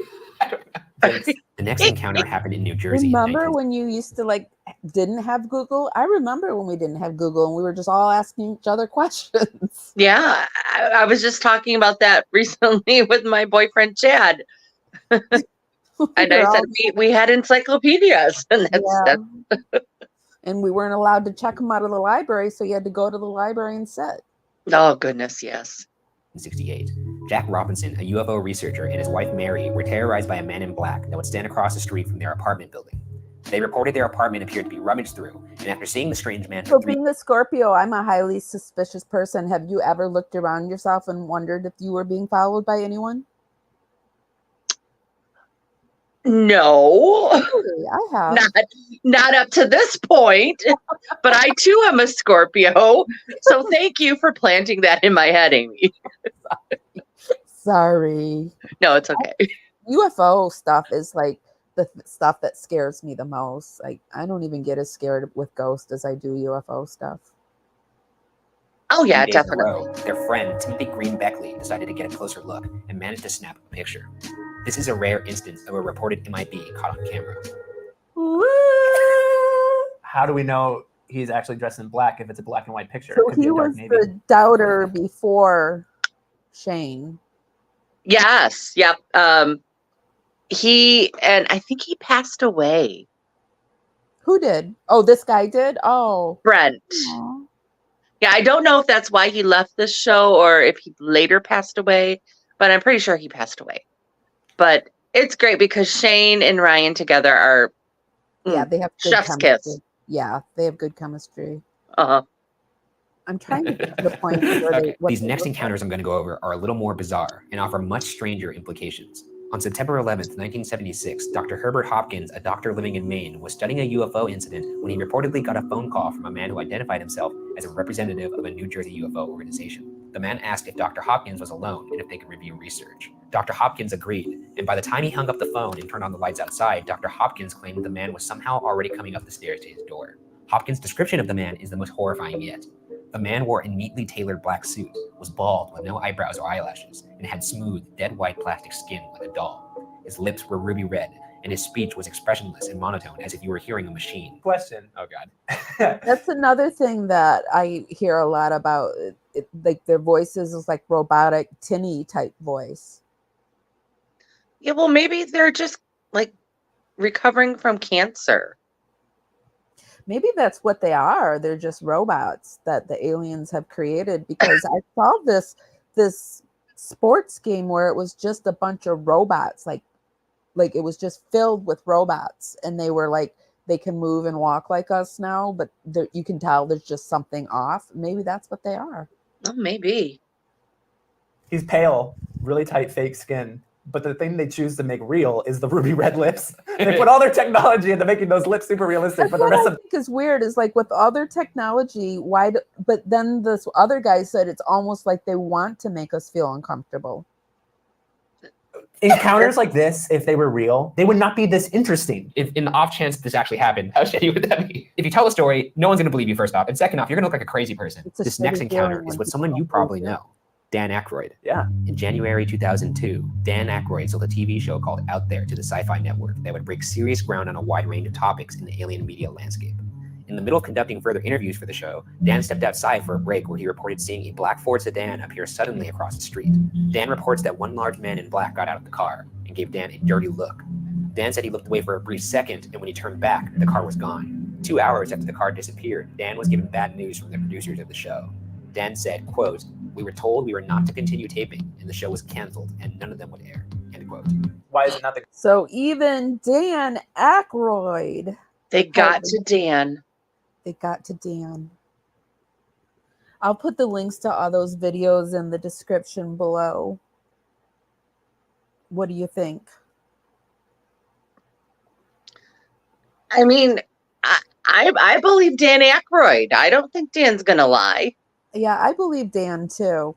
The next encounter happened in New Jersey. Remember when you used to didn't have Google? I remember when we didn't have Google and we were just all asking each other questions. Yeah, I was just talking about that recently with my boyfriend Chad. And I said we had encyclopedias, and that's and we weren't allowed to check them out of the library, so you had to go to the library and sit. Oh goodness, yes. In 1968, Jack Robinson, a UFO researcher, and his wife Mary were terrorized by a man in black that would stand across the street from their apartment building. They reported their apartment appeared to be rummaged through, and after seeing the strange man So for 3 being a Scorpio, I'm a highly suspicious person. Have you ever looked around yourself and wondered if you were being followed by anyone? No, I have. Not up to this point, but I too am a Scorpio. So thank you for planting that in my head, Amy. Sorry. No, it's okay. UFO stuff is like the stuff that scares me the most. Like, I don't even get as scared with ghosts as I do UFO stuff. Oh yeah, 3 days in a definitely. row, their friend Timothy Green Beckley decided to get a closer look and managed to snap a picture. This is a rare instance of a reported MIB caught on camera. How do we know he's actually dressed in black if it's a black and white picture? It So could be he a dark was navy. the doubter before Shane. Yes. Yep. I think he passed away. Who did? Oh, this guy did? Oh. Brent. Aw. Yeah, I don't know if that's why he left this show or if he later passed away, but I'm pretty sure he passed away. But it's great because Shane and Ryan together are Yeah, they have good chef's chemistry. kiss. Yeah, they have good chemistry. Uh-huh. I'm trying to get to the point where These next encounters I'm going to go over are a little more bizarre and offer much stranger implications. On September 11th, 1976, Dr. Herbert Hopkins, a doctor living in Maine, was studying a UFO incident when he reportedly got a phone call from a man who identified himself as a representative of a New Jersey UFO organization. The man asked if Dr. Hopkins was alone and if they could review research. Dr. Hopkins agreed, and by the time he hung up the phone and turned on the lights outside, Dr. Hopkins claimed the man was somehow already coming up the stairs to his door. Hopkins' description of the man is the most horrifying yet. The man wore a neatly tailored black suit, was bald with no eyebrows or eyelashes, and had smooth, dead white plastic skin like a doll. His lips were ruby red, and his speech was expressionless and monotone as if you were hearing a machine. Question. Oh, God. That's another thing that I hear a lot about. Like their voices is like robotic, tinny type voice. Yeah, well, maybe they're just like recovering from cancer. Maybe that's what they are. They're just robots that the aliens have created, because I saw this sports game where it was just a bunch of robots, like it was just filled with robots, and they were like, they can move and walk like us now, but you can tell there's just something off. Maybe that's what they are. Oh, maybe. He's pale, really tight fake skin. But the thing they choose to make real is the ruby red lips. They put all their technology into making those lips super realistic. But the rest I think is weird is like with all their technology, but then this other guy said it's almost like they want to make us feel uncomfortable. encounters like this, if they were real, they would not be this interesting. If in the off chance this actually happened, how shitty would that be? If you tell the story, no one's going to believe you, first off. And second off, you're going to look like a crazy person. This next encounter is with someone you probably know. Dan Aykroyd. Yeah. In January 2002, Dan Aykroyd sold a TV show called Out There to the Sci-Fi Network that would break serious ground on a wide range of topics in the alien media landscape. In the middle of conducting further interviews for the show, Dan stepped outside for a break where he reported seeing a black Ford sedan appear suddenly across the street. Dan reports that one large man in black got out of the car and gave Dan a dirty look. Dan said he looked away for a brief second, and when he turned back, the car was gone. 2 hours after the car disappeared, Dan was given bad news from the producers of the show. Dan said, quote, "We were told we were not to continue taping, and the show was canceled, and none of them would air," end quote. Why is it not the... So even Dan Aykroyd. They got to Dan. They got to Dan. I'll put the links to all those videos in the description below. What do you think? I mean, I believe Dan Aykroyd. I don't think Dan's gonna lie. Yeah, I believe Dan too.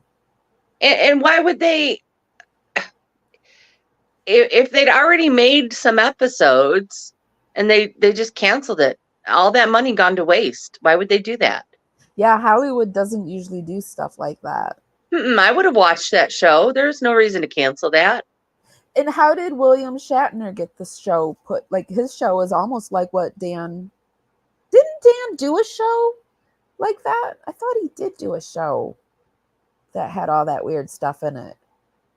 And why would they? If they'd already made some episodes and they just canceled it, all that money gone to waste. Why would they do that? Yeah, Hollywood doesn't usually do stuff like that. I would have watched that show. There's no reason to cancel that. And how did William Shatner get this show put? Like his show is almost like what Dan... Didn't Dan do a show like that? I thought he did do a show that had all that weird stuff in it.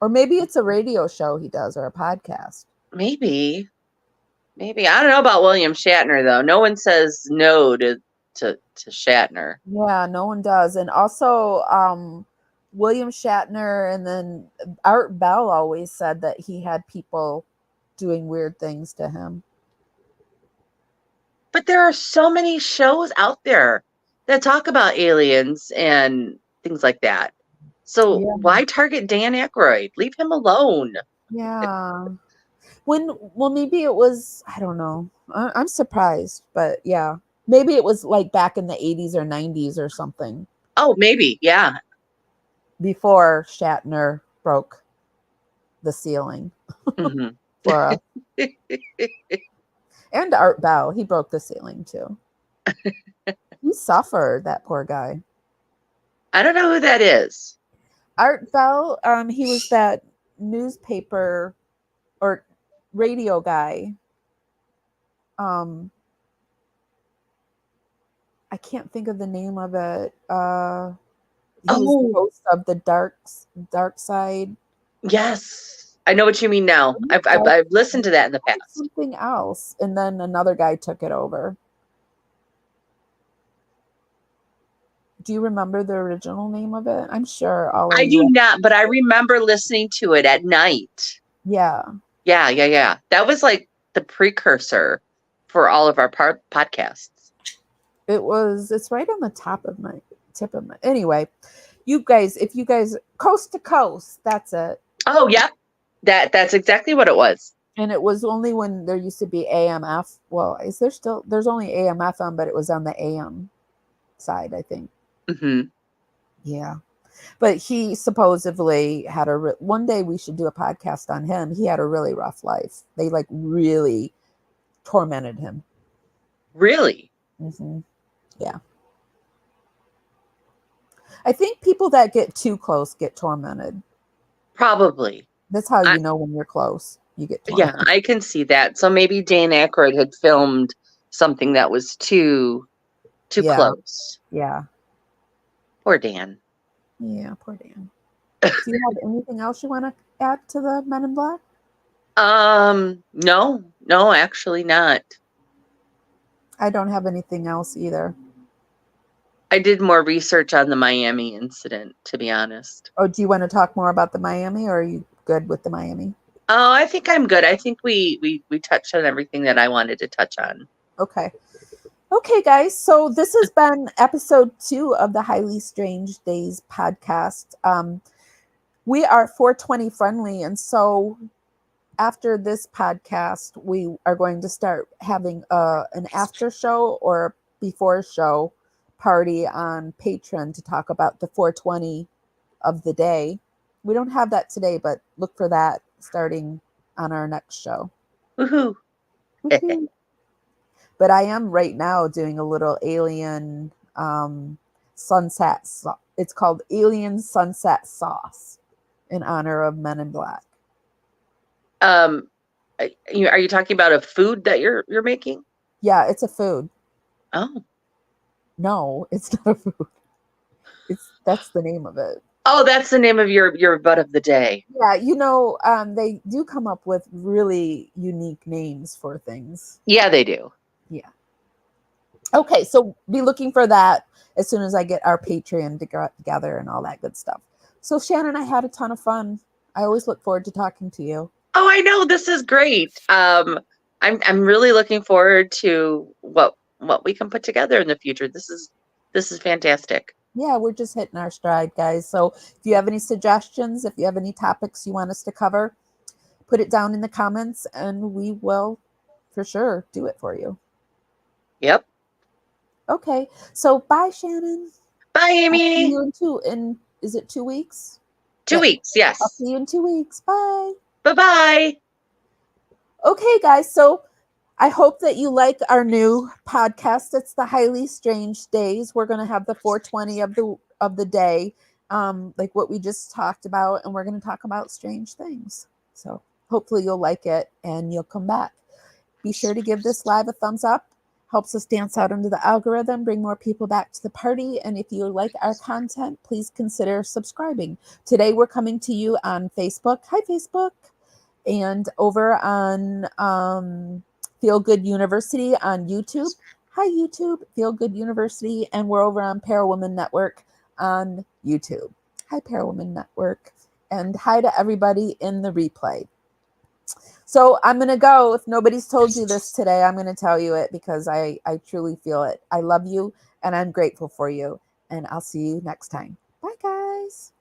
Or maybe it's a radio show he does, or a podcast. Maybe. I don't know about William Shatner though. No one says no to Shatner. Yeah, no one does. And also William Shatner, and then Art Bell always said that he had people doing weird things to him. But there are so many shows out there that talk about aliens and things like that. So why target Dan Aykroyd? Leave him alone. Yeah. Well, maybe it was, I don't know. I'm surprised, but yeah. Maybe it was like back in the 80s or 90s or something. Oh, maybe. Yeah. Before Shatner broke the ceiling. Mm-hmm. For and Art Bell, he broke the ceiling too. He suffered, that poor guy. I don't know who that is. Art Bell, he was that newspaper or radio guy. I can't think of the name of it. He was the Oh, host of the dark side. yes. I know what you mean now. I've listened to that in the past. Something else, and then another guy took it over. Do you remember the original name of it? I'm sure all of I do you. not, but I remember listening to it at night. Yeah. Yeah. That was like the precursor for all of our podcasts. It's right on the tip of my. Anyway, you guys, if you guys coast to coast, that's it. Oh, yeah. That's exactly what it was. And it was only when there used to be AMF. Well, is there still? There's only AM/FM, but it was on the AM side, I think. Mm-hmm. Yeah. But he supposedly had one day we should do a podcast on him. He had a really rough life. They like really tormented him. Really? Mm-hmm. Yeah. I think people that get too close get tormented. Probably. That's how you know when you're close. You get tormented. Yeah, I can see that. So maybe Dan Aykroyd had filmed something that was too close. Yeah. Poor Dan. Yeah, poor Dan. Do you have anything else you want to add to the Men in Black? No, actually not. I don't have anything else either. I did more research on the Miami incident, to be honest. Oh, do you want to talk more about the Miami, or are you good with the Miami? Oh, I think I'm good. I think we touched on everything that I wanted to touch on. Okay. Okay, guys. So this has been episode 2 of the Highly Strange Days podcast. We are 420 friendly, and so after this podcast, we are going to start having an after show or before show party on Patreon to talk about the 420 of the day. We don't have that today, but look for that starting on our next show. Woohoo! Woohoo. But I am right now doing a little alien sunset. It's called Alien Sunset Sauce in honor of Men in Black. Are you talking about a food that you're making? Yeah, it's a food. Oh. No, it's not a food. That's the name of it. Oh, that's the name of your butt of the day. Yeah, they do come up with really unique names for things. Yeah, they do. Yeah. Okay, so be looking for that as soon as I get our Patreon together and all that good stuff. So Shannon, I had a ton of fun. I always look forward to talking to you. Oh, I know, this is great. I'm really looking forward to what we can put together in the future. This is fantastic. Yeah, we're just hitting our stride, guys. So if you have any suggestions, if you have any topics you want us to cover, put it down in the comments and we will for sure do it for you. Yep. Okay. So bye, Shannon. Bye, Amy. I'll see you is it 2 weeks? 2 weeks, yes. I'll see you in 2 weeks. Bye. Bye-bye. Okay, guys. So I hope that you like our new podcast. It's the Highly Strange Days. We're going to have the 420 of the day, like what we just talked about, and we're going to talk about strange things. So hopefully you'll like it and you'll come back. Be sure to give this live a thumbs up. Helps us dance out into the algorithm, bring more people back to the party. And if you like our content, please consider subscribing. Today we're coming to you on Facebook. Hi, Facebook. And over on Feel Good University on YouTube. Hi, YouTube. Feel Good University. And we're over on ParaWomen Network on YouTube. Hi, ParaWomen Network. And hi to everybody in the replay. So I'm going to go. If nobody's told you this today, I'm going to tell you it because I truly feel it. I love you and I'm grateful for you. And I'll see you next time. Bye, guys.